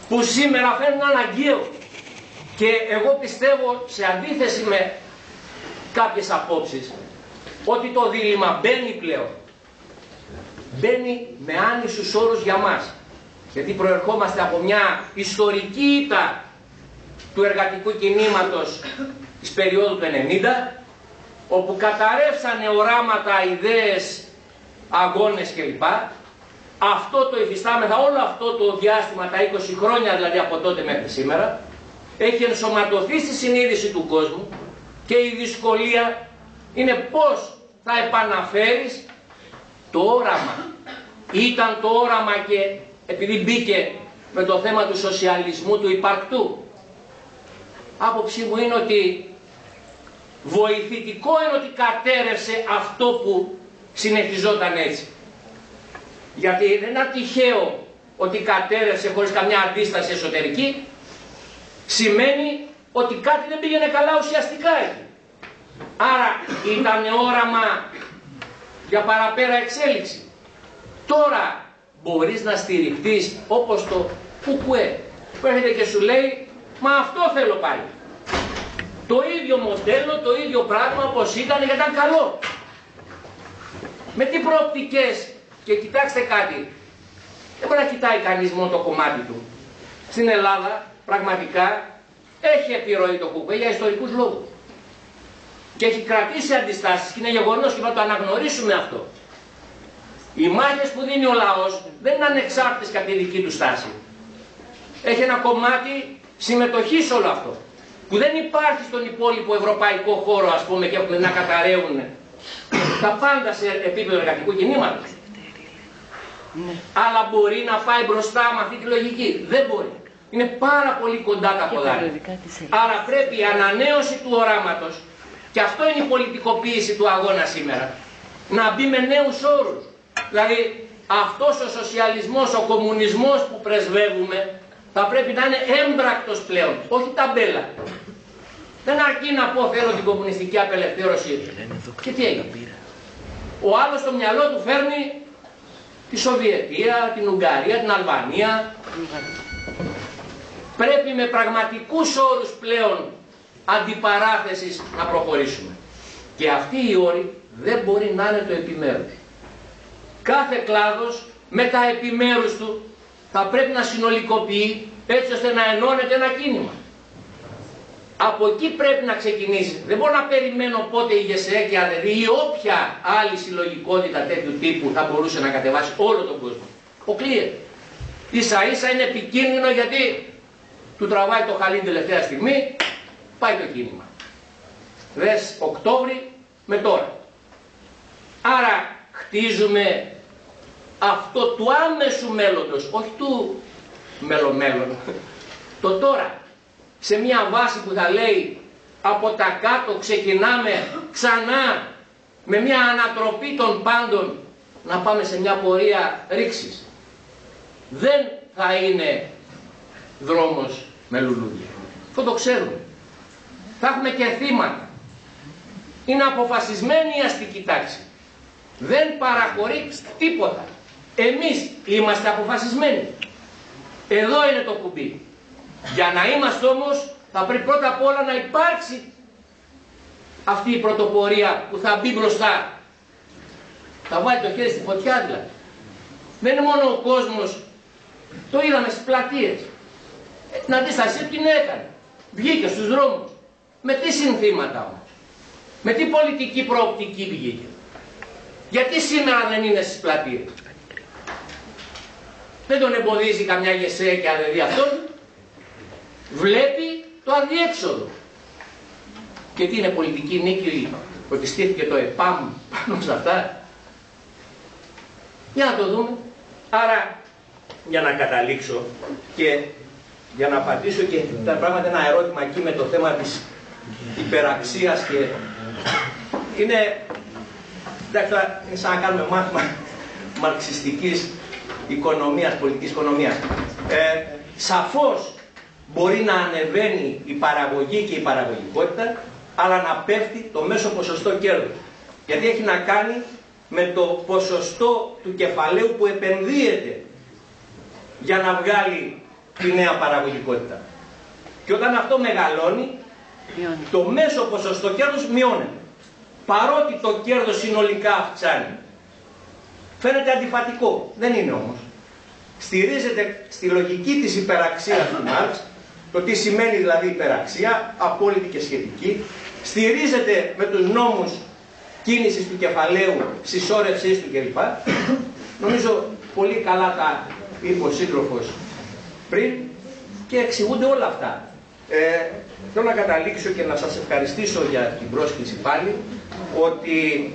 που σήμερα φαίνεται αναγκαίο. Και εγώ πιστεύω, σε αντίθεση με κάποιες απόψεις, ότι το δίλημμα μπαίνει πλέον. Μπαίνει με άνισους όρους για μας. Γιατί προερχόμαστε από μια ιστορική ήττα του εργατικού κινήματος της περίοδου του 90, όπου καταρρεύσανε οράματα, ιδέες, αγώνες κλπ. Αυτό το υφιστάμεθα όλο αυτό το διάστημα, τα 20 χρόνια δηλαδή από τότε μέχρι σήμερα, έχει ενσωματωθεί στη συνείδηση του κόσμου και η δυσκολία είναι πώς θα επαναφέρεις το όραμα. Ήταν το όραμα και επειδή μπήκε με το θέμα του σοσιαλισμού του υπαρκτού. Άποψή μου είναι ότι βοηθητικό είναι ότι κατέρευσε αυτό που συνεχιζόταν έτσι. Γιατί δεν είναι τυχαίο ότι κατέρευσε χωρίς καμιά αντίσταση εσωτερική, σημαίνει ότι κάτι δεν πήγαινε καλά ουσιαστικά εκεί. Άρα ήταν όραμα για παραπέρα εξέλιξη. Τώρα μπορείς να στηριχτείς όπως το Κουκουέ που έρχεται και σου λέει μα αυτό θέλω πάλι. Το ίδιο μοντέλο, το ίδιο πράγμα όπως ήταν γιατί ήταν καλό. Με τι προοπτικές, και κοιτάξτε κάτι, δεν μπορεί να κοιτάει κανείς μόνο το κομμάτι του. Στην Ελλάδα πραγματικά έχει επιρροή το Κουκουέ για ιστορικούς λόγους. Και έχει κρατήσει αντιστάσεις και είναι γεγονός και να το αναγνωρίσουμε αυτό. Οι μάχες που δίνει ο λαός δεν είναι ανεξάρτητες κατά τη δική του στάση. Έχει ένα κομμάτι συμμετοχής σε όλο αυτό. Που δεν υπάρχει στον υπόλοιπο ευρωπαϊκό χώρο, ας πούμε, και έχουμε να καταραίουν τα πάντα σε επίπεδο εργατικού κινήματος. Αλλά μπορεί να πάει μπροστά με αυτή τη λογική. Δεν μπορεί. Είναι πάρα πολύ κοντά τα ποδάρια. Άρα πρέπει η ανανέωση του οράματος, και αυτό είναι η πολιτικοποίηση του αγώνα σήμερα, να μπει με νέους όρους. Δηλαδή αυτός ο σοσιαλισμός, ο κομμουνισμός που πρεσβεύουμε θα πρέπει να είναι έμπρακτος πλέον, όχι ταμπέλα. Δεν αρκεί να πω θέλω την κομμουνιστική απελευθέρωση. Και τι έγινε. Ο άλλος στο μυαλό του φέρνει τη Σοβιετία, την Ουγγαρία, την Αλβανία. Πρέπει με πραγματικούς όρους πλέον αντιπαράθεσης να προχωρήσουμε. Και αυτοί οι όροι δεν μπορεί να είναι το επιμέρους. Κάθε κλάδος με τα επιμέρους του θα πρέπει να συνολικοποιεί έτσι ώστε να ενώνεται ένα κίνημα. Από εκεί πρέπει να ξεκινήσει. Δεν μπορώ να περιμένω πότε η ΓΕΣΕ και ΑΔΔ ή όποια άλλη συλλογικότητα τέτοιου τύπου θα μπορούσε να κατεβάσει όλο τον κόσμο. Αποκλείεται. Ίσα ίσα είναι επικίνδυνο γιατί του τραβάει το χαλί την τελευταία στιγμή, πάει το κίνημα. Δες Οκτώβρη με τώρα. Άρα χτίζουμε αυτό του άμεσου μέλλοντος, όχι του μέλλον, το τώρα. Σε μια βάση που θα λέει από τα κάτω ξεκινάμε ξανά με μια ανατροπή των πάντων να πάμε σε μια πορεία ρήξης. Δεν θα είναι δρόμος με λουλούδια. Αυτό το ξέρουμε. Θα έχουμε και θύματα. Είναι αποφασισμένη η αστική τάξη. Δεν παραχωρεί τίποτα. Εμείς είμαστε αποφασισμένοι. Εδώ είναι το κουμπί. Για να είμαστε όμως θα πρέπει πρώτα απ' όλα να υπάρξει αυτή η πρωτοπορία που θα μπει μπροστά. Θα βάλει το χέρι στη φωτιά δηλαδή. Δεν είναι μόνο ο κόσμος, το είδαμε στις πλατείες. Την αντίσταση την έκανε. Βγήκε στους δρόμους. Με τι συνθήματα όμως. Με τι πολιτική προοπτική βγήκε. Γιατί σήμερα δεν είναι στις πλατείες. Δεν τον εμποδίζει καμιά ΓΕΣΕ και ΑΔΔ αυτόν. Βλέπει το αδιέξοδο. Και τι είναι πολιτική νίκη, ότι στήθηκε το ΕΠΑΜ πάνω σε αυτά. Για να το δούμε. Άρα, για να καταλήξω και για να απαντήσω και τα πράγματα, ένα ερώτημα εκεί με το θέμα της υπεραξίας και είναι, εντάξει, είναι σαν να κάνουμε μάθημα μαρξιστικής οικονομίας, πολιτικής οικονομίας. Σαφώς μπορεί να ανεβαίνει η παραγωγή και η παραγωγικότητα, αλλά να πέφτει το μέσο ποσοστό κέρδος. Γιατί έχει να κάνει με το ποσοστό του κεφαλαίου που επενδύεται για να βγάλει τη νέα παραγωγικότητα. Και όταν αυτό μεγαλώνει, το μέσο ποσοστό κέρδους μειώνεται. Παρότι το κέρδος συνολικά αυξάνει. Φαίνεται αντιφατικό. Δεν είναι όμως. Στηρίζεται στη λογική της υπεραξίας του Μάρξ, το τι σημαίνει δηλαδή υπεραξία, απόλυτη και σχετική. Στηρίζεται με τους νόμους κίνησης του κεφαλαίου, συσσόρευσής του κλπ. Νομίζω πολύ καλά τα είπε ο σύντροφος πριν και εξηγούνται όλα αυτά. Θέλω να καταλήξω και να σας ευχαριστήσω για την πρόσκληση πάλι, ότι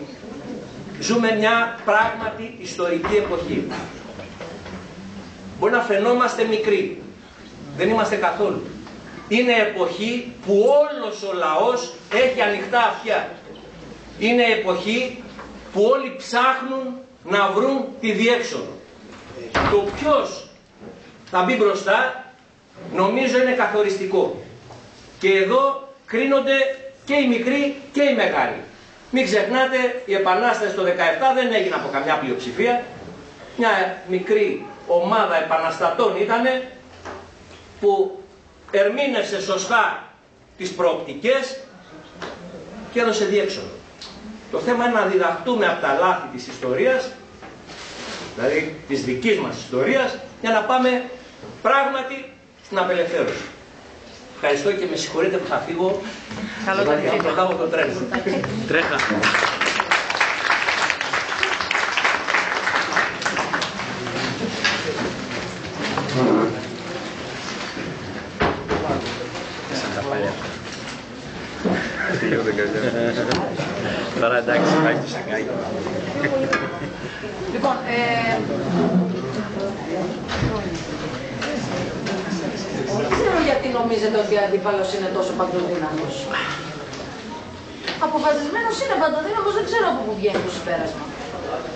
ζούμε μια πράγματι ιστορική εποχή. Μπορεί να φαινόμαστε μικροί, δεν είμαστε καθόλου. Είναι εποχή που όλος ο λαός έχει ανοιχτά αυτιά. Είναι εποχή που όλοι ψάχνουν να βρουν τη διέξοδο. Το ποιος θα μπει μπροστά νομίζω είναι καθοριστικό. Και εδώ κρίνονται και οι μικροί και οι μεγάλοι. Μην ξεχνάτε, η Επανάσταση το 17 δεν έγινε από καμιά πλειοψηφία. Μια μικρή ομάδα επαναστατών ήτανε που ερμήνευσε σωστά τις προοπτικές και έδωσε διέξοδο. Το θέμα είναι να διδαχτούμε από τα λάθη της ιστορίας, δηλαδή της δικής μας ιστορίας, για να πάμε πράγματι στην απελευθέρωση. Ευχαριστώ και με συγχωρείτε που θα φύγω. Καλό το να προλάβω το τρένο. Τρέχα. Τώρα εντάξει, πάει το σακάκι. Λοιπόν, δεν ξέρω γιατί νομίζετε ότι ο αντίπαλος είναι τόσο παντοδύναμος. Αποφασισμένος είναι παντοδύναμος, δεν ξέρω από πού βγαίνει το συμπέρασμα.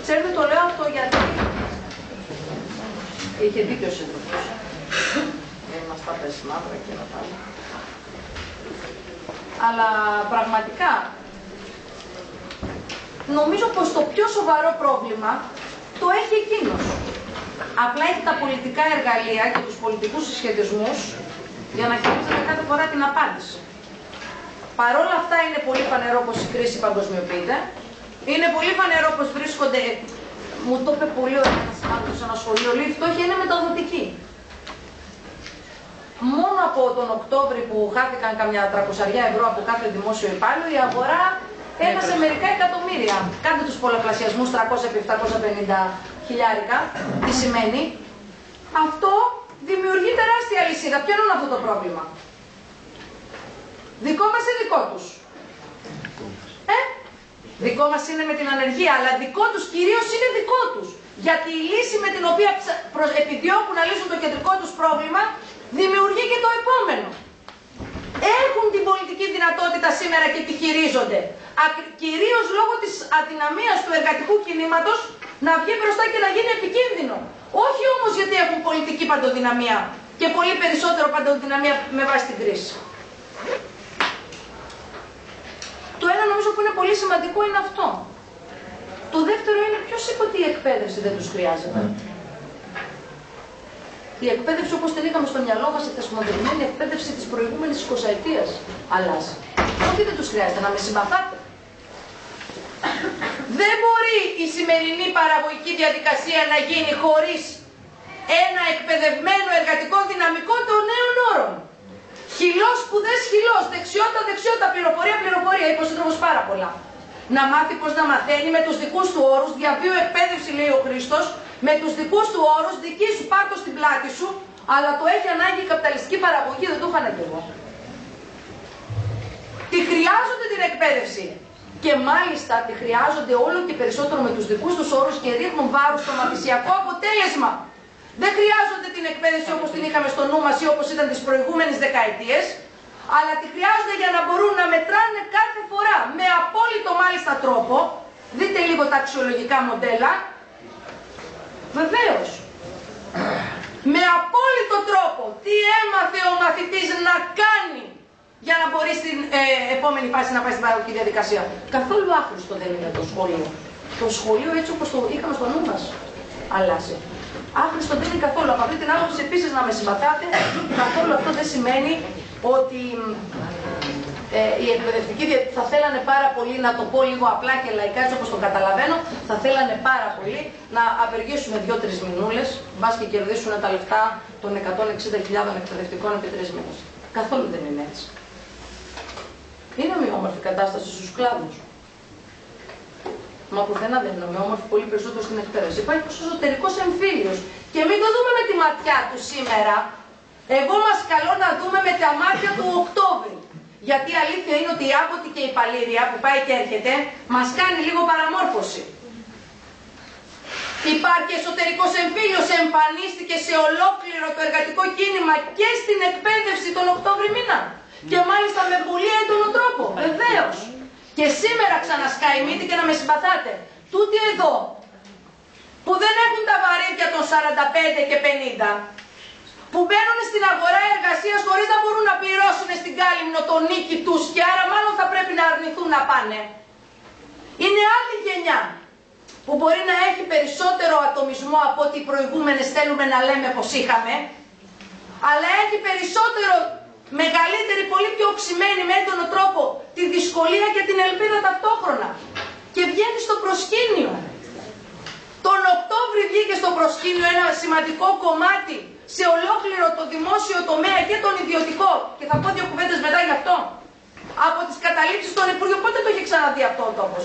Ξέρετε, το λέω αυτό γιατί είχε δίκιο ο σύντροφος. Δεν μας τα πέσει μαύρα και να πάλι. Αλλά πραγματικά νομίζω πως το πιο σοβαρό πρόβλημα το έχει εκείνος. Απλά έχει τα πολιτικά εργαλεία και τους πολιτικούς συσχετισμούς για να χειρίζεται κάθε φορά την απάντηση. Παρόλα αυτά είναι πολύ φανερό πως η κρίση παγκοσμιοποιείται. Είναι πολύ φανερό πως βρίσκονται, μου το είπε πολύ ωραία ένας άνθρωπος σε ένα σχολείο, λέει η φτώχεια είναι μεταδοτική. Μόνο από τον Οκτώβρη που χάθηκαν καμιά 300 ευρώ από κάθε δημόσιο υπάλληλο, η αγορά έχασε μερικά εκατομμύρια. Κάντε τους πολλαπλασιασμούς 300 επί 750 χιλιάρικα. Τι σημαίνει? Αυτό δημιουργεί τεράστια αλυσίδα. Ποιο είναι αυτό το πρόβλημα? Δικό μας ή δικό τους? Δικό μας είναι με την ανεργία, αλλά δικό τους κυρίως είναι δικό τους. Γιατί η λύση με την οποία επιδιώκουν να λύσουν το κεντρικό τους πρόβλημα δημιουργεί και το επόμενο. Έχουν την πολιτική δυνατότητα σήμερα και τη χειρίζονται. Κυρίως λόγω της αδυναμίας του εργατικού κινήματος να βγει μπροστά και να γίνει επικίνδυνο. Όχι όμως γιατί έχουν πολιτική παντοδυναμία και πολύ περισσότερο παντοδυναμία με βάση την κρίση. Το ένα νομίζω που είναι πολύ σημαντικό είναι αυτό. Το δεύτερο είναι ποιος είπε ότι η εκπαίδευση δεν τους χρειάζεται. Η εκπαίδευση όπως την είχαμε στο μυαλό μας, η θεσμοθετημένη εκπαίδευση της προηγούμενης 20ετίας αλλάζει. Όχι δεν τους χρειάζεται, να με συμπαθάτε. Δεν μπορεί η σημερινή παραγωγική διαδικασία να γίνει χωρίς ένα εκπαιδευμένο εργατικό δυναμικό των νέων όρων. Χυλός, σπουδές, χυλός, δεξιότητα, δεξιότητα, πληροφορία, πληροφορία. Είπε ο σύντροφος πάρα πολλά. Να μάθει πως να μαθαίνει με τους δικούς του όρους, διαβίου εκπαίδευση λέει ο Χρήστος, με τους δικούς του όρους, δική σου πάρτο στην πλάτη σου, αλλά το έχει ανάγκη η καπιταλιστική παραγωγή, δεν το είχα ανάγκη εγώ. Τη χρειάζονται την εκπαίδευση. Και μάλιστα τη χρειάζονται όλο και περισσότερο με τους δικούς τους όρους και ρίχνουν βάρος στο μαθησιακό αποτέλεσμα. Δεν χρειάζονται την εκπαίδευση όπως την είχαμε στο νου μας ή όπως ήταν τις προηγούμενες δεκαετίες, αλλά τη χρειάζονται για να μπορούν να μετράνε κάθε φορά με απόλυτο μάλιστα τρόπο. Δείτε λίγο τα αξιολογικά μοντέλα. Βεβαίως. Με απόλυτο τρόπο τι έμαθε ο μαθητής να κάνει για να μπορεί στην επόμενη φάση να πάει στην παραγωγική διαδικασία. Καθόλου άχρηστο δεν είναι το σχολείο. Το σχολείο έτσι όπως το είχαμε στο νου μας αλλάζει. Άχρηστο δεν είναι καθόλου. Από αυτή την άποψη επίσης να με συμπαθάτε, καθόλου αυτό δεν σημαίνει ότι οι εκπαιδευτικοί θα θέλανε πάρα πολύ, να το πω λίγο απλά και λαϊκά έτσι όπως το καταλαβαίνω, θα θέλανε πάρα πολύ να απεργήσουμε 2-3 μηνούλες, μπας και κερδίσουν τα λεφτά των 160.000 εκπαιδευτικών επί 3 μήνες. Καθόλου δεν είναι έτσι. Είναι ομοιόμορφη κατάσταση στους κλάδους. Μα πουθενά δεν είναι ομοιόμορφη, πολύ περισσότερο στην εκπαίδευση. Υπάρχει ο εσωτερικός εμφύλιος. Και μην το δούμε με τη ματιά του σήμερα. Εγώ μας καλώ να δούμε με τα μάτια του Οκτώβρη. Γιατί η αλήθεια είναι ότι η άποτη και η παλήρια που πάει και έρχεται μας κάνει λίγο παραμόρφωση. Υπάρχει εσωτερικός εμφύλιος, εμφανίστηκε σε ολόκληρο το εργατικό κίνημα και στην εκπαίδευση τον Οκτώβρη μήνα. Και μάλιστα με πολύ έντονο τρόπο, βεβαίως. Και σήμερα ξανασκάει η μύτη και να με συμπαθάτε. Τούτοι εδώ, που δεν έχουν τα βαρύδια των 45 και 50, που μπαίνουν στην αγορά εργασίας χωρίς να μπορούν να πληρώσουν στην κάλυμνο το νίκη τους και άρα μάλλον θα πρέπει να αρνηθούν να πάνε. Είναι άλλη γενιά που μπορεί να έχει περισσότερο ατομισμό από ό,τι οι προηγούμενες θέλουμε να λέμε πως είχαμε, αλλά έχει περισσότερο, μεγαλύτερη, πολύ πιο οξυμένη με έντονο τρόπο τη δυσκολία και την ελπίδα ταυτόχρονα και βγαίνει στο προσκήνιο. Τον Οκτώβρη βγήκε στο προσκήνιο ένα σημαντικό κομμάτι σε ολόκληρο το δημόσιο τομέα και τον ιδιωτικό. Και θα πω 2 κουβέντες μετά γι' αυτό. Από τις καταλήψεις των Υπουργείων, πότε το είχε ξαναδεί αυτό ο τόπος?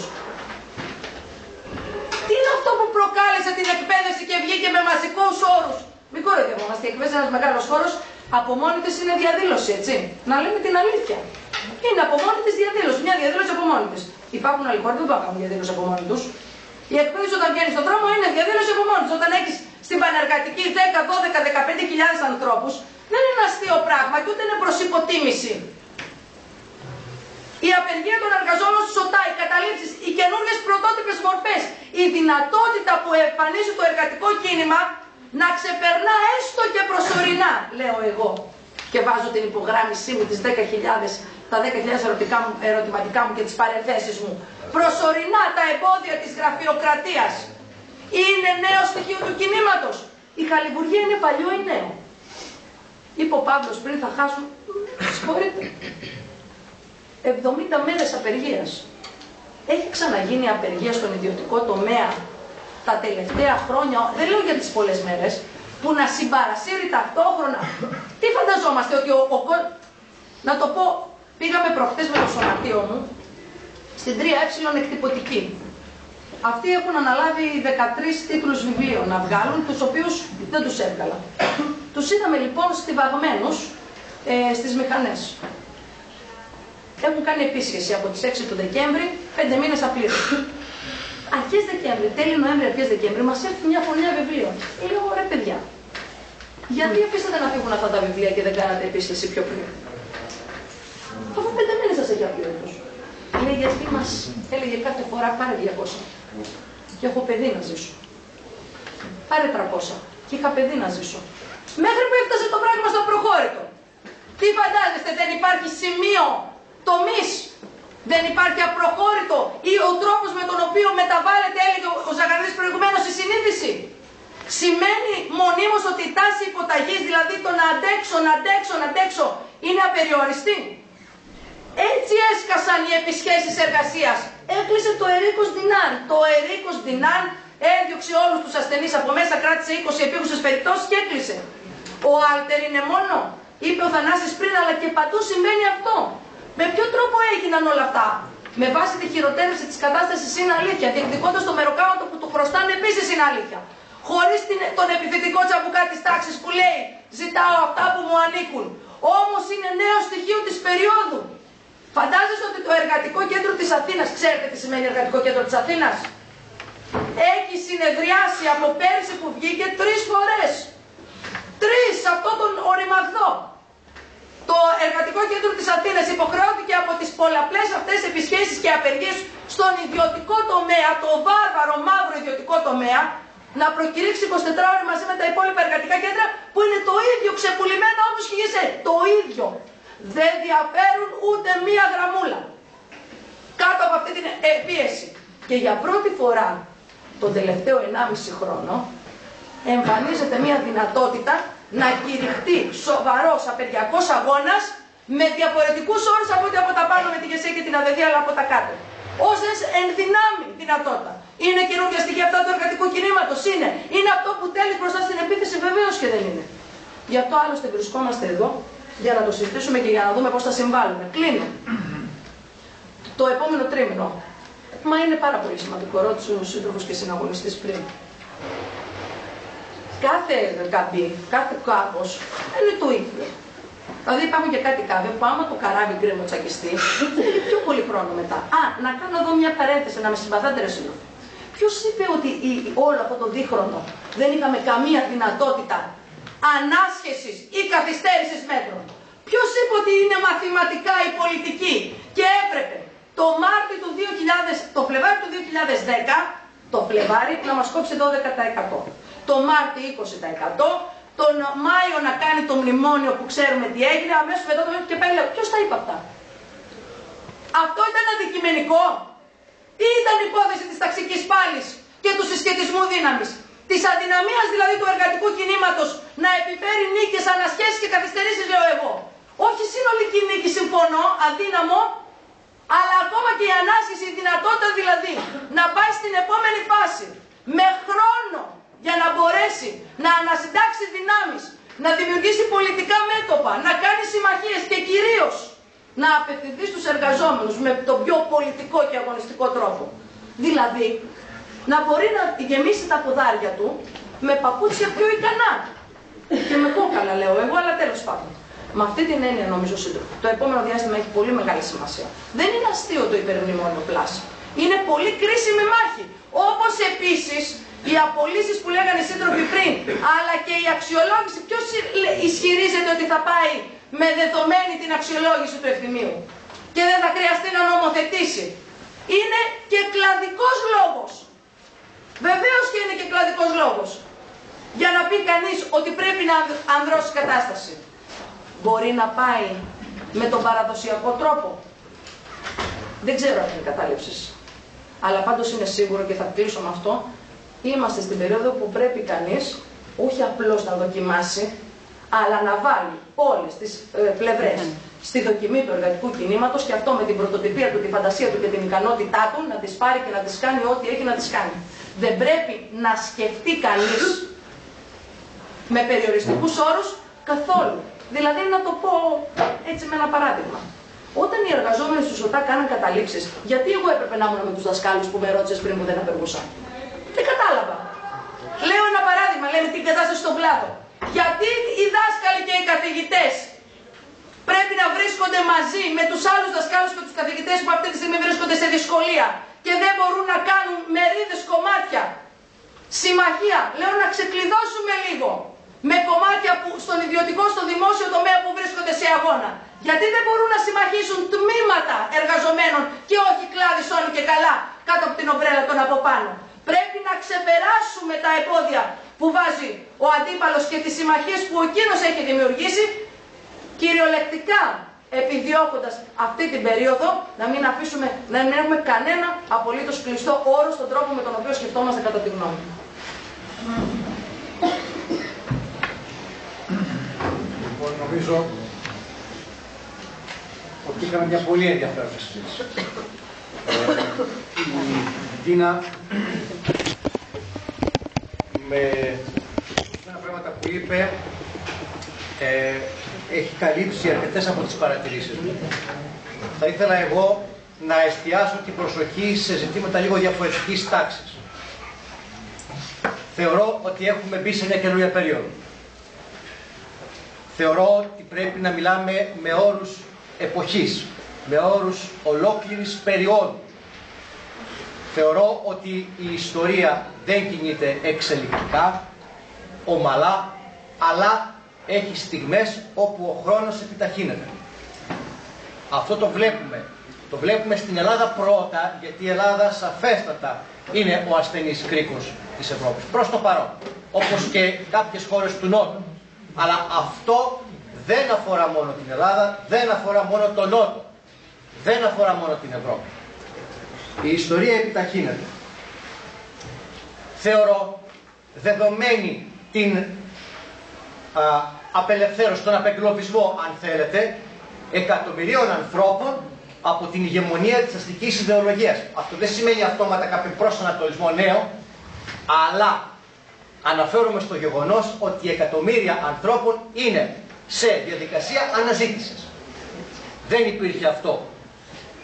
Τι είναι αυτό που προκάλεσε την εκπαίδευση και βγήκε με μαζικούς όρους? Μην κοροϊδευόμαστε, η εκπαίδευση είναι ένας μεγάλος χώρος, από μόνη της είναι διαδήλωση, έτσι. Να λέμε την αλήθεια. Είναι από μόνη της διαδήλωση, μια διαδήλωση από μόνη της. Υπάρχουν άλλοι χώροι που δεν κάνουν διαδήλωση από μόνοι τους. Η εκπαίδευση όταν βγαίνει στον δρόμο είναι διαδήλωση από μόνη της. Όταν έχεις στην πανεργατική 10, 12, 15.000 ανθρώπους, δεν είναι αστείο πράγμα και ούτε είναι προς υποτίμηση. Η απεργία των εργαζόμενων στους ΟΤΑ, οι καταλήψεις, οι καινούργιες πρωτότυπες μορφές, η δυνατότητα που εμφανίζει το εργατικό κίνημα να ξεπερνά έστω και προσωρινά, λέω εγώ, και βάζω την υπογράμμισή μου τις 10.000, τα 10.000 ερωτηματικά μου και τις παρενθέσεις μου, προσωρινά τα εμπόδια της γραφειοκρατίας. Είναι νέο στοιχείο του κινήματος. Η χαλιβουργία είναι παλιό ή νέο? Είπε ο Παύλος πριν, θα χάσουν, συγχωρείτε, 70 μέρες απεργίας. Έχει ξαναγίνει απεργία στον ιδιωτικό τομέα τα τελευταία χρόνια, δεν λέω για τις πολλές μέρες, που να συμπαρασύρει ταυτόχρονα? Τι φανταζόμαστε, ότι να το πω, πήγαμε προχτές με το σωματείο μου στην 3Ε εκτυπωτική. Αυτοί έχουν αναλάβει 13 τίτλους βιβλίων να βγάλουν, τους οποίους δεν τους έβγαλα. Τους είδαμε λοιπόν στιβαγμένους στις μηχανές. Έχουν κάνει επίσκεψη από τις 6 του Δεκέμβρη, 5 μήνες απλήρωτοι. Αρχές Δεκέμβρη, τέλη Νοέμβρη, αρχές Δεκέμβρη, μας έρθει μια φωνιά βιβλίων. Λέω, ρε παιδιά, γιατί αφήσατε να φύγουν αυτά τα βιβλία και δεν κάνατε επίσκεψη πιο πριν? Αφού 5 μήνες σας έχει απλήρωτος. Λέει, γιατί μας έλεγε κάθε φορά πάρε 200. Και έχω παιδί να ζήσω. Πάρε 300. Και είχα παιδί να ζήσω. Μέχρι που έφτασε το πράγμα στο προχώρητο. Τι φαντάζεστε, δεν υπάρχει σημείο τομής? Δεν υπάρχει απροχώρητο ή ο τρόπος με τον οποίο μεταβάλλεται, έλεγε ο Ζαγαρδής προηγουμένως, η συνείδηση? Σημαίνει μονίμως ότι η τάση υποταγής, δηλαδή το να αντέξω, είναι απεριόριστη. Έτσι έσκασαν οι επισχέσεις εργασίας. Έκλεισε το Ερίκος Ντινάν. Το Ερίκος Ντινάν έδιωξε όλους τους ασθενείς από μέσα, κράτησε 20 επίγουσες περιπτώσεις και έκλεισε. Ο Άλτερ είναι μόνο, είπε ο Θανάσης πριν, αλλά και παντού συμβαίνει αυτό. Με ποιο τρόπο έγιναν όλα αυτά? Με βάση τη χειροτέρευση της κατάστασης είναι αλήθεια. Διεκδικώντας το μεροκάματο που του χρωστάνε επίσης είναι αλήθεια. Χωρίς τον επιθετικό τσαμπουκά της τάξης που λέει ζητάω αυτά που μου ανήκουν. Όμως είναι νέο στοιχείο της περίοδου. Φαντάζεστε ότι το εργατικό κέντρο της Αθήνας, ξέρετε τι σημαίνει εργατικό κέντρο της Αθήνας? Έχει συνεδριάσει από πέρσι που βγήκε 3 φορές. 3 αυτό τον οριμαγδό. Το εργατικό κέντρο της Αθήνας υποχρεώθηκε από τις πολλαπλές αυτές επισχέσεις και απεργίες στον ιδιωτικό τομέα, το βάρβαρο μαύρο ιδιωτικό τομέα, να προκηρύξει 24 ώρες μαζί με τα υπόλοιπα εργατικά κέντρα που είναι το ίδιο ξεπουλημένα όπως και γεσέ. Το ίδιο. Δεν διαφέρουν ούτε μία γραμμούλα. Κάτω από αυτή την πίεση. Και για πρώτη φορά τον τελευταίο 1,5 χρόνο εμφανίζεται μια δυνατότητα να κηρυχτεί σοβαρός απεργιακός αγώνας με διαφορετικούς όρους από ό,τι από τα πάνω με τη ΓΕΣΕ και την ΑΔΔ, αλλά από τα κάτω. Όσες ενδυνάμει δυνατότητα. Είναι καινούργια στοιχεία αυτά του εργατικού κινήματος? Είναι αυτό που τέλει μπροστά στην επίθεση? Βεβαίως και δεν είναι. Γι' αυτό άλλωστε βρισκόμαστε εδώ, για να το συζητήσουμε και για να δούμε πώς θα συμβάλλουμε. Κλείνω. Το επόμενο τρίμηνο. Μα είναι πάρα πολύ σημαντικό, ρώτησε ο σύντροφος και συναγωνιστής πριν. Κάθε καμπή, κάθε κάπως είναι το ίδιο. Δηλαδή υπάρχουν και κάτι κάβε που άμα το καράβι γκρέμο τσακιστεί, θέλει πιο πολύ χρόνο μετά. Να κάνω εδώ μια παρένθεση, να με συμπαθάτε ρε σύντροφοι. Ποιος είπε ότι όλο αυτό το δίχρονο δεν είχαμε καμία δυνατότητα ανάσχεσης ή καθυστέρησης μέτρων? Ποιος είπε ότι είναι μαθηματικά η πολιτική και έπρεπε το Μάρτιο του 2000, το Φλεβάρι του 2010, το Φλεβάρι να μας κόψει 12%. Το Μάρτιο 20%, τον Μάιο να κάνει το μνημόνιο που ξέρουμε τι έγινε, αμέσως μετά το μέχρι και πάλι λέω, ποιος τα είπε αυτά? Αυτό ήταν αντικειμενικό ή ήταν υπόθεση της ταξικής πάλης και του συσχετισμού δύναμης? Της αδυναμίας δηλαδή του εργατικού κινήματος να επιφέρει νίκες, ανασχέσεις και καθυστερήσεις, λέω εγώ. Όχι συνολική νίκη, συμφωνώ, αδύναμο, αλλά ακόμα και η ανάσχεση, η δυνατότητα δηλαδή να πάει στην επόμενη φάση με χρόνο για να μπορέσει να ανασυντάξει δυνάμεις, να δημιουργήσει πολιτικά μέτωπα, να κάνει συμμαχίες και κυρίως να απευθυνθεί στους εργαζόμενους με τον πιο πολιτικό και αγωνιστικό τρόπο. Δηλαδή, να μπορεί να γεμίσει τα ποδάρια του με παπούτσια πιο ικανά. Και με κόκαλα λέω εγώ, αλλά τέλος πάντων. Με αυτή την έννοια νομίζω σύντροφο, το επόμενο διάστημα έχει πολύ μεγάλη σημασία. Δεν είναι αστείο το υπερμνημόνιο πλάσι. Είναι πολύ κρίσιμη μάχη. Όπως επίσης οι απολύσεις που λέγανε οι σύντροφοι πριν, αλλά και η αξιολόγηση. Ποιος ισχυρίζεται ότι θα πάει με δεδομένη την αξιολόγηση του ευθυμίου και δεν θα χρειαστεί να νομοθετήσει? Είναι και κλαδικός λόγος. Βεβαίως και είναι και κλαδικός λόγος. Για να πει κανείς ότι πρέπει να ανδρώσει κατάσταση. Μπορεί να πάει με τον παραδοσιακό τρόπο? Δεν ξέρω αν είναι κατάληψης. Αλλά πάντως είναι σίγουρο και θα κλείσω με αυτό. Είμαστε στην περίοδο που πρέπει κανείς όχι απλώς να δοκιμάσει, αλλά να βάλει όλες τις πλευρές στη δοκιμή του εργατικού κινήματος και αυτό με την πρωτοτυπία του, τη φαντασία του και την ικανότητά του να τις πάρει και να τις κάνει ό,τι έχει να τις κάνει. Δεν πρέπει να σκεφτεί κανείς με περιοριστικούς όρους καθόλου. Δηλαδή να το πω έτσι με ένα παράδειγμα. Όταν οι εργαζόμενοι στους ΟΤΑ κάναν καταλήψεις, γιατί εγώ έπρεπε να ήμουν με τους δασκάλους που με ρώτησες πριν που δεν απεργούσαν? Δεν κατάλαβα. Λέω ένα παράδειγμα, λέμε την κατάσταση στον κλάδο. Γιατί οι δάσκαλοι και οι καθηγητές πρέπει να βρίσκονται μαζί με τους άλλους δασκάλους και τους καθηγητές που αυτή τη στιγμή βρίσκονται σε δυσκολία και δεν μπορούν να κάνουν μερίδες κομμάτια? Συμμαχία, λέω να ξεκλειδώσουμε λίγο με κομμάτια που στον ιδιωτικό, στο δημόσιο τομέα που βρίσκονται σε αγώνα. Γιατί δεν μπορούν να συμμαχίσουν τμήματα εργαζομένων και όχι κλάδες όλοι και καλά κάτω από την ομπρέλα των από πάνω? Πρέπει να ξεπεράσουμε τα εμπόδια που βάζει ο αντίπαλος και τις συμμαχίες που εκείνος έχει δημιουργήσει, κυριολεκτικά επιδιώκοντας αυτή την περίοδο να μην αφήσουμε, να μην έχουμε κανένα απολύτως κλειστό όρο στον τρόπο με τον οποίο σκεφτόμαστε κατά τη γνώμη μου. Λοιπόν, νομίζω ότι είχαμε μια πολύ ενδιαφέρουσα συζήτηση. Η Ντίνα με ορισμένα πράγματα που είπε έχει καλύψει αρκετές από τις παρατηρήσεις μου. Θα ήθελα εγώ να εστιάσω την προσοχή σε ζητήματα λίγο διαφορετικής τάξης. Θεωρώ ότι έχουμε μπει σε μια καινούργια περίοδο. Θεωρώ ότι πρέπει να μιλάμε με όρους εποχής, με όρους ολόκληρης περίοδου. Θεωρώ ότι η ιστορία δεν κινείται εξελικτικά, ομαλά, αλλά έχει στιγμές όπου ο χρόνος επιταχύνεται. Αυτό το βλέπουμε. Το βλέπουμε στην Ελλάδα πρώτα, γιατί η Ελλάδα σαφέστατα είναι ο ασθενής κρίκος της Ευρώπης. Προς το παρόν. Όπως και κάποιες χώρες του Νότου. Αλλά αυτό δεν αφορά μόνο την Ελλάδα, δεν αφορά μόνο τον Νότο. Δεν αφορά μόνο την Ευρώπη. Η ιστορία επιταχύνεται. Θεωρώ δεδομένη την απελευθέρωση, τον απεγκλωβισμό, αν θέλετε, εκατομμυρίων ανθρώπων από την ηγεμονία της αστικής ιδεολογίας. Αυτό δεν σημαίνει αυτόματα κάποιο προσανατολισμό νέο, αλλά αναφέρομαι στο γεγονός ότι εκατομμύρια ανθρώπων είναι σε διαδικασία αναζήτησης. Δεν υπήρχε αυτό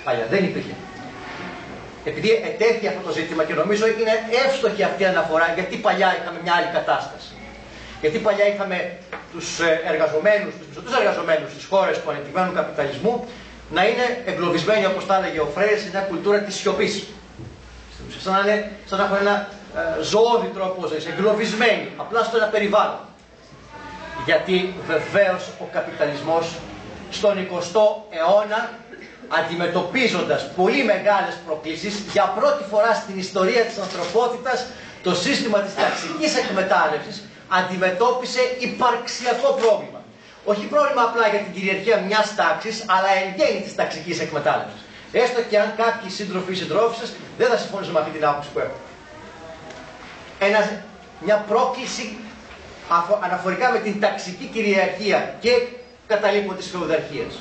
παλιά, δεν υπήρχε. Επειδή ετέθη αυτό το ζήτημα και νομίζω είναι εύστοχη αυτή η αναφορά, γιατί παλιά είχαμε μια άλλη κατάσταση. Γιατί παλιά είχαμε τους εργαζομένους, τους μισθωτούς εργαζομένους στις χώρες του ανεπτυγμένου καπιταλισμού να είναι εγκλωβισμένοι, όπως τα έλεγε ο Φρέιρ, σε μια κουλτούρα της σιωπής. Σαν να έχουν ένα ζωώδη τρόπο ζωής, εγκλωβισμένοι, απλά στο ένα περιβάλλον. Γιατί βεβαίως ο καπιταλισμός στον 20ο αιώνα, αντιμετωπίζοντας πολύ μεγάλες προκλήσεις, για πρώτη φορά στην ιστορία της ανθρωπότητας, το σύστημα της ταξικής εκμετάλλευσης αντιμετώπισε υπαρξιακό πρόβλημα. Όχι πρόβλημα απλά για την κυριαρχία μιας τάξης, αλλά εν γέννη της ταξικής εκμετάλλευσης. Έστω και αν κάποιοι σύντροφοι ή συντρόφισσες δεν θα συμφωνήσουν με αυτή την άποψη που έχω. Μια πρόκληση αναφορικά με την ταξική κυριαρχία και καταλήπων της φεουδαρχίας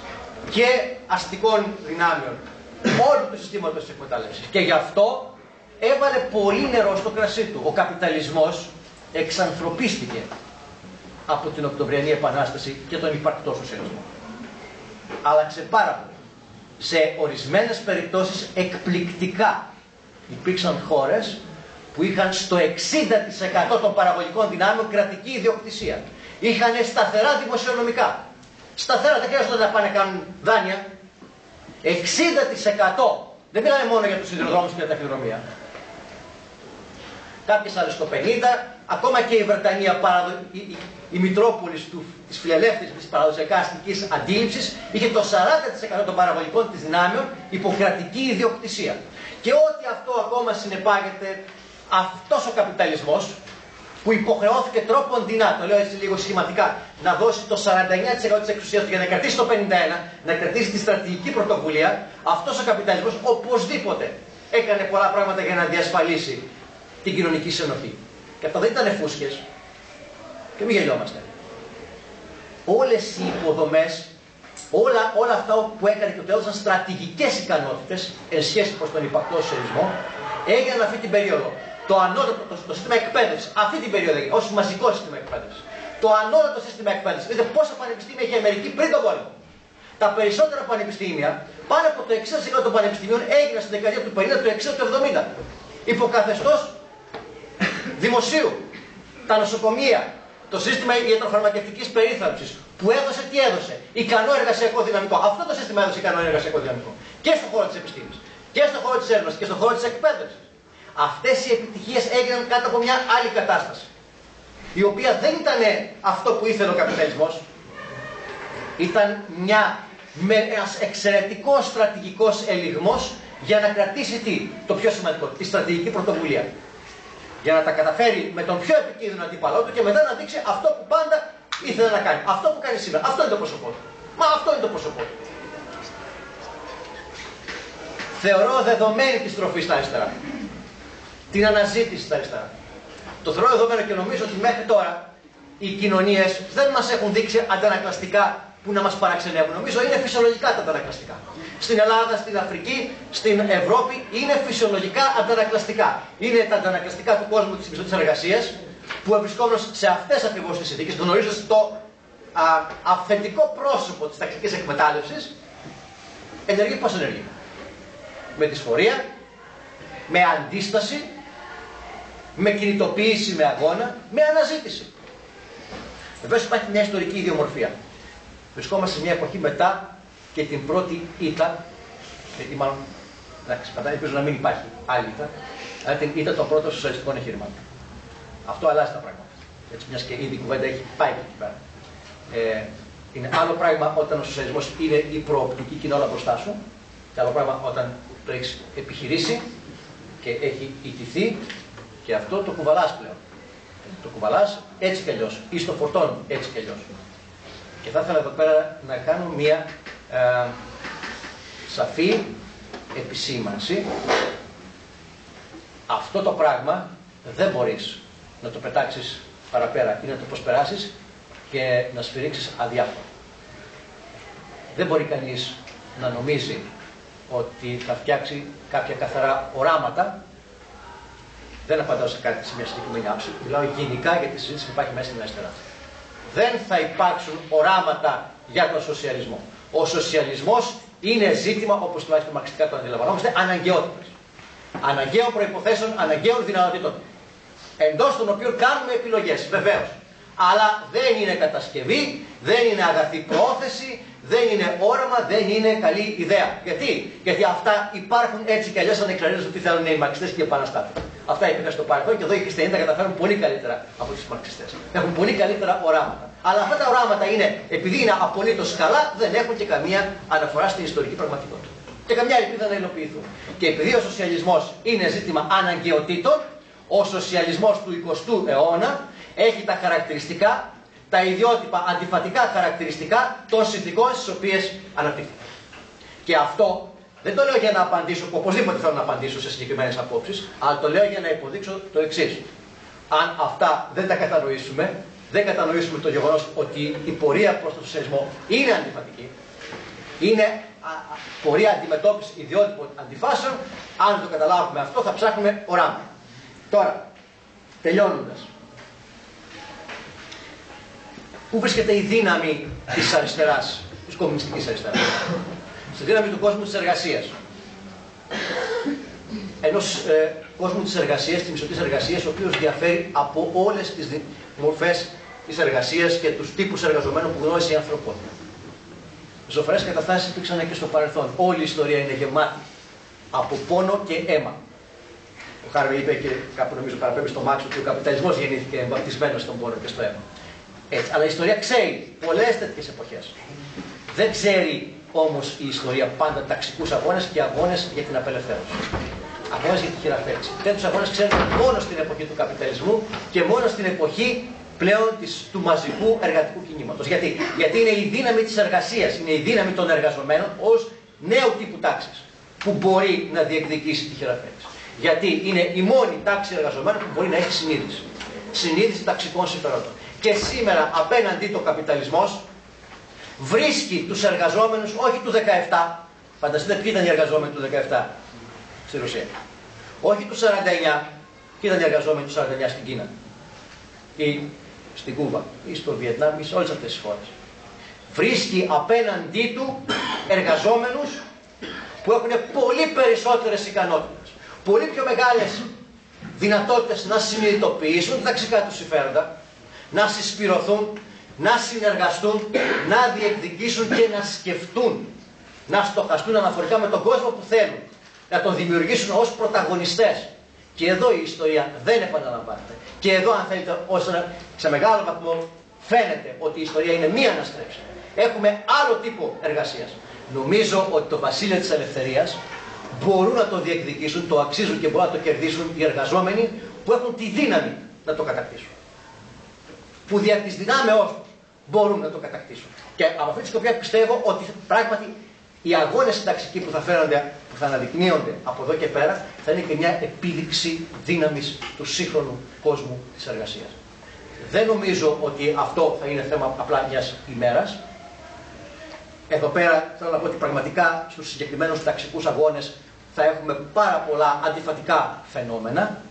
και αστικών δυνάμεων όλου του συστήματος της εκμετάλλευσης. Και γι' αυτό έβαλε πολύ νερό στο κρασί του. Ο καπιταλισμός εξανθρωπίστηκε από την Οκτωβριανή Επανάσταση και τον υπαρκτό σοσιαλισμό. Άλλαξε πάρα πολύ. Σε ορισμένες περιπτώσεις εκπληκτικά υπήρξαν χώρες που είχαν στο 60% των παραγωγικών δυνάμεων κρατική ιδιοκτησία. Είχαν σταθερά δημοσιονομικά. Σταθερά, δεν χρειάζεται να πάνε να κάνουν δάνεια. 60%. Δεν μιλάμε μόνο για τους σιδηροδρόμους και για τα ταχυδρομεία. Κάποιες άλλες το 50%. Ακόμα και η Βρετανία, η Μητρόπολης της φιλελεύθερης, της παραδοσιακά αστικής αντίληψης, είχε το 40% των παραγωγικών της δυνάμεων υποκρατική ιδιοκτησία. Και ό,τι αυτό ακόμα συνεπάγεται αυτός ο καπιταλισμός, που υποχρεώθηκε τρόπον δεινά, το λέω έτσι λίγο σχηματικά, να δώσει το 49% της εξουσίας του για να κρατήσει το 51%, να κρατήσει τη στρατηγική πρωτοβουλία, αυτός ο καπιταλισμός οπωσδήποτε έκανε πολλά πράγματα για να διασφαλίσει την κοινωνική συνοχή. Και αυτά δεν ήταν φούσκες. Και μην γελιόμαστε. Όλες οι υποδομές, όλα αυτά που έκανε και το έδωσαν στρατηγικές ικανότητες εν σχέση προς τον υπαρκτό σοσιαλισμό, έγιναν αυτή την περίοδο. Το ανώτατο, το σύστημα εκπαίδευσης, αυτή την περίοδο έγινε, ως μαζικό σύστημα εκπαίδευσης. Το ανώτατο σύστημα εκπαίδευσης. Δείτε πόσα πανεπιστήμια είχε η Αμερική πριν τον πόλεμο. Τα περισσότερα πανεπιστήμια, πάνω από το 60% των πανεπιστήμιων έγιναν στην δεκαετία του 50, του 60, του 70. Υποκαθεστώς δημοσίου. Τα νοσοκομεία, το σύστημα ιατροφαρμακευτικής περίθαλψης, που έδωσε τι έδωσε? Ικανό εργασιακό δυναμικό. Αυτό το σύστημα έδωσε ικανό εργασιακό δυναμικό. Και στον χώρο της επιστήμης, και στον χώρο της έρευνας, και στον χώρο της εκπαίδευσης. Αυτές οι επιτυχίες έγιναν κάτω από μια άλλη κατάσταση. Η οποία δεν ήταν αυτό που ήθελε ο καπιταλισμός. Ήταν ένας εξαιρετικός στρατηγικός ελιγμός για να κρατήσει το πιο σημαντικό, τη στρατηγική πρωτοβουλία. Για να τα καταφέρει με τον πιο επικίνδυνο αντίπαλό του και μετά να δείξει αυτό που πάντα ήθελε να κάνει. Αυτό που κάνει σήμερα. Αυτό είναι το πρόσωπό του. Μα αυτό είναι το πρόσωπό του. Θεωρώ δεδομένη τη στροφή στα αριστερά. Την αναζήτηση στα αριστερά. Το θεωρώ δεδομένο και νομίζω ότι μέχρι τώρα οι κοινωνίες δεν μας έχουν δείξει αντανακλαστικά που να μας παραξενεύουν. Νομίζω είναι φυσιολογικά τα αντανακλαστικά. Στην Ελλάδα, στην Αφρική, στην Ευρώπη είναι φυσιολογικά αντανακλαστικά. Είναι τα αντανακλαστικά του κόσμου της μισθωτής εργασίας που βρισκόμαστε σε αυτές ακριβώς τις συνθήκες, γνωρίζοντας το αυθεντικό πρόσωπο της ταξικής εκμετάλλευσης, ενεργεί πώς ενεργεί? Με δυσφορία, με αντίσταση, με κινητοποίηση, με αγώνα, με αναζήτηση. Βεβαίως υπάρχει μια ιστορική ιδιομορφία. Βρισκόμαστε σε μια εποχή μετά και την πρώτη ήττα, γιατί μάλλον, εντάξει, ελπίζω να μην υπάρχει άλλη ήττα, αλλά την ήττα των πρώτων σοσιαλιστικών εγχειρημάτων. Αυτό αλλάζει τα πράγματα. Έτσι, μιας και ήδη η κουβέντα έχει πάει εκεί πέρα. Είναι άλλο πράγμα όταν ο σοσιαλισμός είναι η προοπτική και είναι όλα μπροστά σου, και άλλο πράγμα όταν το έχεις επιχειρήσει και έχει ιτηθεί και αυτό το κουβαλάς πλέον. Το κουβαλάς έτσι κι αλλιώς, ή στο φορτώνουν έτσι κι αλλιώς. Και θα ήθελα εδώ πέρα να κάνω μία σαφή επισήμανση. Αυτό το πράγμα δεν μπορείς να το πετάξεις παραπέρα είναι το πώς περάσεις και να σφυρίξεις αδιάφορα. Δεν μπορεί κανείς να νομίζει ότι θα φτιάξει κάποια καθαρά οράματα. Δεν απαντάω σε κάτι σε μια συγκεκριμένη άποψη. Μιλάω γενικά για τη συζήτηση που υπάρχει μέσα στην αριστερά. Δεν θα υπάρξουν οράματα για τον σοσιαλισμό. Ο σοσιαλισμός είναι ζήτημα, όπως τουλάχιστον μαρξιστικά το αντιλαμβανόμαστε, αναγκαιότητας. Αναγκαίων προϋποθέσεων, αναγκαίων δυνατοτήτων. Εντός των οποίων κάνουμε επιλογές, βεβαίως. Αλλά δεν είναι κατασκευή, δεν είναι αγαθή πρόθεση, δεν είναι όραμα, δεν είναι καλή ιδέα. Γιατί αυτά υπάρχουν έτσι κι αλλιώς ανεξαρτήτως του τι θέλουν οι μαρξιστές και οι επαναστάτες. Αυτά υπήρχαν στο παρελθόν και εδώ οι χριστιανοί τα καταφέρουν πολύ καλύτερα από τους μαρξιστές. Έχουν πολύ καλύτερα οράματα. Αλλά αυτά τα οράματα είναι, επειδή είναι απολύτως καλά, δεν έχουν και καμία αναφορά στην ιστορική πραγματικότητα. Και καμιά ελπίδα να υλοποιηθούν. Και επειδή ο σοσιαλισμός είναι ζήτημα αναγκαιοτήτων, ο σοσιαλισμός του 20ου αιώνα έχει τα χαρακτηριστικά, τα ιδιότυπα αντιφατικά χαρακτηριστικά των συνθηκών στις οποίες αναπτύχθηκε. Και αυτό δεν το λέω για να απαντήσω, οπωσδήποτε θέλω να απαντήσω σε συγκεκριμένες απόψεις, αλλά το λέω για να υποδείξω το εξής. Αν αυτά δεν τα κατανοήσουμε, δεν κατανοήσουμε το γεγονός ότι η πορεία προς τον σοσιαλισμό είναι αντιφατική, είναι πορεία αντιμετώπισης ιδιότυπων αντιφάσεων, αν δεν το καταλάβουμε αυτό θα ψάχνουμε οράματα. Τώρα, τελειώνοντας, πού βρίσκεται η δύναμη της αριστεράς, της κομμουνιστικής αριστεράς? Στη δύναμη του κόσμου της εργασίας. Ενός κόσμου της εργασίας, της μισθωτής εργασίας, ο οποίος διαφέρει από όλες τις μορφές της εργασίας και τους τύπους εργαζομένων που γνώρισε η ανθρωπότητα. Ζωφερές καταστάσεις υπήρξαν και στο παρελθόν. Όλη η ιστορία είναι γεμάτη από πόνο και αίμα. Ο Χάρβεϊ είπε και κάπου νομίζω παραπέμπει στο Μάρξ ότι ο καπιταλισμός γεννήθηκε βαπτισμένος στον πόνο και στο αίμα. Έτσι, αλλά η ιστορία ξέρει πολλές τέτοιες εποχές. Δεν ξέρει όμως η ιστορία πάντα ταξικούς αγώνες και αγώνες για την απελευθέρωση. Αγώνες για τη χειραφέτηση. Τέτοιους αγώνες ξέρουν μόνο στην εποχή του καπιταλισμού και μόνο στην εποχή πλέον του μαζικού εργατικού κινήματος. Γιατί είναι η δύναμη της εργασίας, είναι η δύναμη των εργαζομένων ως νέου τύπου τάξης που μπορεί να διεκδικήσει τη χειραφέτηση. Γιατί είναι η μόνη τάξη εργαζομένων που μπορεί να έχει συνείδηση. Συνείδηση ταξικών συμφερόντων. Και σήμερα απέναντί το καπιταλισμός βρίσκει τους εργαζόμενους, όχι του 17, φανταστείτε ποιοι ήταν οι εργαζόμενοι του 17 στη Ρωσία. Όχι του 49, ποιοι ήταν οι εργαζόμενοι του 49 στην Κίνα ή στην Κούβα ή στο Βιετνάμ ή σε όλες αυτές τις χώρες. Βρίσκει απέναντί του εργαζόμενους που έχουν πολύ περισσότερες ικανότητες, πολύ πιο μεγάλες δυνατότητες να συνειδητοποιήσουν τα ταξικά τους συμφέροντα, να συσπηρωθούν, να συνεργαστούν, να διεκδικήσουν και να σκεφτούν, να στοχαστούν αναφορικά με τον κόσμο που θέλουν, να τον δημιουργήσουν ως πρωταγωνιστές. Και εδώ η ιστορία δεν επαναλαμβάνεται. Και εδώ, αν θέλετε, σε μεγάλο βαθμό φαίνεται ότι η ιστορία είναι μία αναστρέψη. Έχουμε άλλο τύπο εργασίας. Νομίζω ότι το βασίλειο της ελευθερίας μπορούν να το διεκδικήσουν, το αξίζουν και μπορούν να το κερδίσουν οι εργαζόμενοι που έχουν τη δύναμη να το κατακτήσουν. Που δια της δυνάμεώς μπορούν να το κατακτήσουν. Και από αυτή τη σκοπιά πιστεύω ότι πράγματι οι αγώνες συνταξικοί που θα φέρονται, που θα αναδεικνύονται από εδώ και πέρα, θα είναι και μια επίδειξη δύναμης του σύγχρονου κόσμου της εργασίας. Δεν νομίζω ότι αυτό θα είναι θέμα απλά μιας ημέρας. Εδώ πέρα θέλω να πω ότι πραγματικά στους συγκεκριμένους ταξικούς αγώνες θα έχουμε πάρα πολλά αντιφατικά φαινόμενα.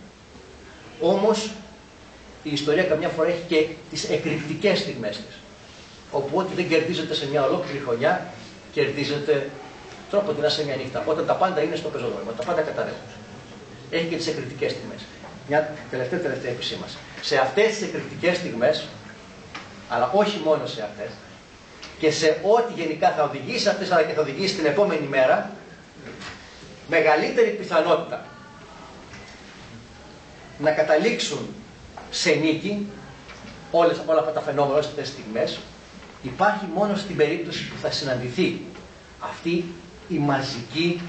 Όμως η ιστορία καμιά φορά έχει και τις εκρηκτικές στιγμές της. Όπου ό,τι δεν κερδίζεται σε μια ολόκληρη χρονιά, κερδίζεται τρόποντινά σε μια νύχτα. Όταν τα πάντα είναι στο πεζοδρόμιο, τα πάντα καταρρεύουν. Έχει και τις εκρηκτικές στιγμές. Μια τελευταία επισήμανση. Σε αυτές τις εκρηκτικές στιγμές, αλλά όχι μόνο σε αυτές, και σε ό,τι γενικά θα οδηγήσει σε αυτές, αλλά και θα οδηγήσει την επόμενη μέρα, μεγαλύτερη πιθανότητα να καταλήξουν σε νίκη όλα αυτά τα φαινόμενα, όλες αυτές τις στιγμές, υπάρχει μόνο στην περίπτωση που θα συναντηθεί αυτή η μαζική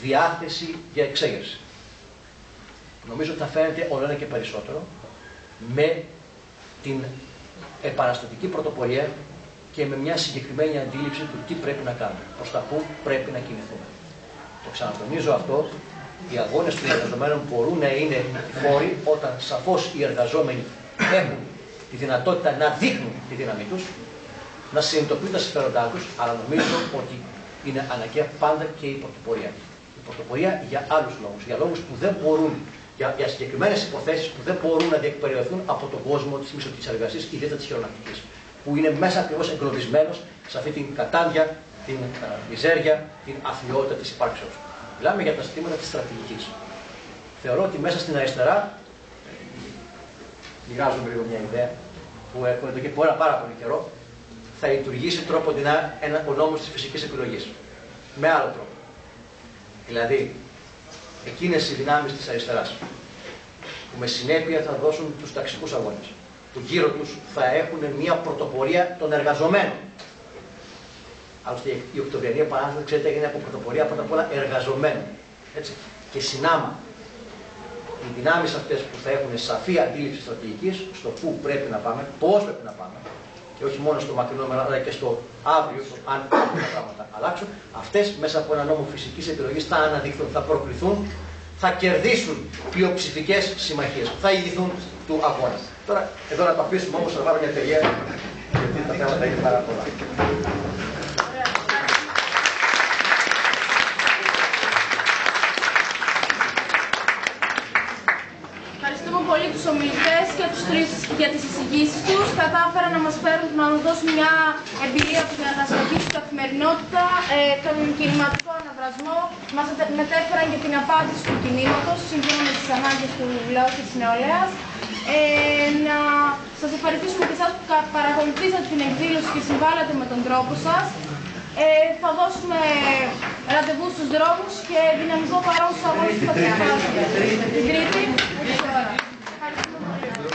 διάθεση για εξέγερση. Νομίζω ότι θα φαίνεται όλο ένα και περισσότερο με την επαναστατική πρωτοπορία και με μια συγκεκριμένη αντίληψη του τι πρέπει να κάνουμε, προς τα πού πρέπει να κινηθούμε. Το ξανατονίζω αυτό, οι αγώνες των εργαζομένων μπορούν να είναι φόροι όταν σαφώς οι εργαζόμενοι έχουν τη δυνατότητα να δείχνουν τη δύναμή τους, να συνειδητοποιούν τα συμφέροντά τους, αλλά νομίζω ότι είναι αναγκαία πάντα και η πρωτοπορία. Η πρωτοπορία για άλλους λόγους, για λόγους που δεν μπορούν, για συγκεκριμένες υποθέσεις που δεν μπορούν να διεκπεραιωθούν από τον κόσμο της μισθωτικής εργασίας, ιδιαίτερα της χειρονακτικής, που είναι μέσα ακριβώς εγκλωβισμένος σε αυτή την κατάντια, την μιζέρια, την αθλιότητα της υπάρξεως. Μιλάμε για τα ζητήματα της στρατηγικής. Θεωρώ ότι μέσα στην αριστερά, μοιράζομαι λίγο μια ιδέα που έχω εδώ και πάρα πολύ καιρό, θα λειτουργήσει τρόποντινά ο νόμος της φυσικής επιλογής. Με άλλο τρόπο. Δηλαδή, εκείνες οι δυνάμεις της αριστεράς που με συνέπεια θα δώσουν τους ταξικούς αγώνες, που γύρω τους θα έχουν μια πρωτοπορία των εργαζομένων. Άλλωστε η Οκτωβριανή Επανάσταση, ξέρετε, έγινε από πρωτοπορία πρώτα απ' όλα εργαζομένων. Έτσι. Και συνάμα οι δυνάμεις αυτές που θα έχουν σαφή αντίληψη στρατηγικής στο πού πρέπει να πάμε, πώς πρέπει να πάμε, και όχι μόνο στο μακρινό μέλλον, αλλά και στο αύριο, αν τα πράγματα αλλάξουν, αυτές μέσα από ένα νόμο φυσικής επιλογής θα αναδειχθούν, θα προκληθούν, θα κερδίσουν πλειοψηφικές συμμαχίες, θα ηγηθούν του αγώνα. Τώρα, εδώ να το αφήσουμε όμως, να βάλω μια τελεία, γιατί τα θέματα είναι πάρα πολλά. Ευχαριστούμε πολύ τους ομιλητές και τους τρεις για τις εισηγήσεις τους. Κατάφεραν να μας δώσουν μια εμπειρία από την εργασιακή τους καθημερινότητα, τον κινηματικό αναβρασμό. Μας μετέφεραν και την απάντηση του κινήματος, σύμφωνα με τις ανάγκες του λαού και της νεολαίας. Να σας ευχαριστήσουμε και εσάς που παρακολουθήσατε την εκδήλωση και συμβάλλατε με τον τρόπο σας. Θα δώσουμε ραντεβού στους δρόμους και δυναμικό παρόν στους αγώνες που θα την Τρίτη.